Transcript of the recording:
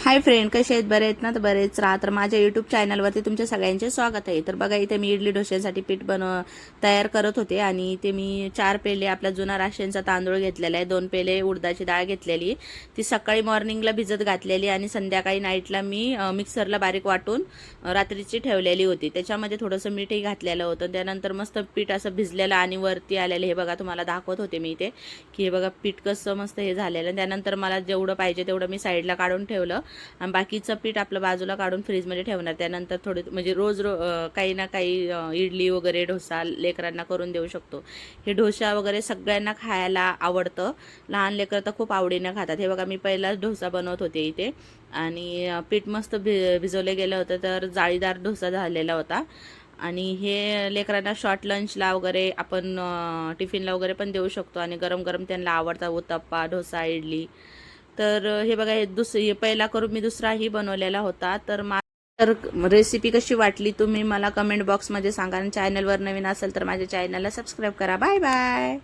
Hi friend, कसे आहेत? बरे आहेत ना? तर बरेच राहा. तर माझ्या यूट्यूब चॅनलवरती तुमच्या सगळ्यांचे स्वागत आहे. तर बघा, इथे मी इडली डोश्यासाठी पीठ तयार करत होते आणि इथे मी 4 पेले आपला जुना राशनचा तांदूळ घेतलेला आहे, 2 पेले उडदाची डाळ घेतलेली, ती सकाळी मॉर्निंगला भिजत घातलेली आणि संध्याकाळी नाईटला मी मिक्सरला बारीक वाटून रात्रीची ठेवलेली होती. त्याच्यामध्ये थोडंसं मीठही घातलेलं होतं. त्यानंतर मस्त पीठ असं भिजलेलं आणि वरती आलेलं हे बघा, तुम्हाला दाखवत होते मी इथे की हे बघा पीठ कसं मस्त हे झालेलं. त्यानंतर मला जेवढं पाहिजे तेवढं मी साईडला काढून ठेवलं आणि बाकीचं पीठ आपलं बाजूला काढून फ्रीजमध्ये ठेवणार. त्यानंतर थोडे म्हणजे रोज काही ना काही इडली वगैरे डोसा लेकरांना करून देऊ शकतो. हे डोसा वगैरे सगळ्यांना खायला आवडतं, लहान लेकरं तर खूप आवडीने खातात. हे बघा, मी पहिलाच डोसा बनवत होते इथे आणि पीठ मस्त भिजवले गेलं होतं, तर जाळीदार डोसा झालेला होता. आणि हे लेकरांना शॉर्ट लंचला वगैरे आपण टिफिनला वगैरे पण देऊ शकतो आणि गरम गरम त्यांना आवडता उत्तप्पा, डोसा, इडली. तर हे बघा, हे पहिला करून मी दुसराही बनवलेला होता. तर रेसिपी कशी वाटली तुम्ही मला कमेंट बॉक्समध्ये सांगा आणि चॅनलवर नवीन असेल तर माझ्या चॅनलला सबस्क्राईब करा. Bye bye.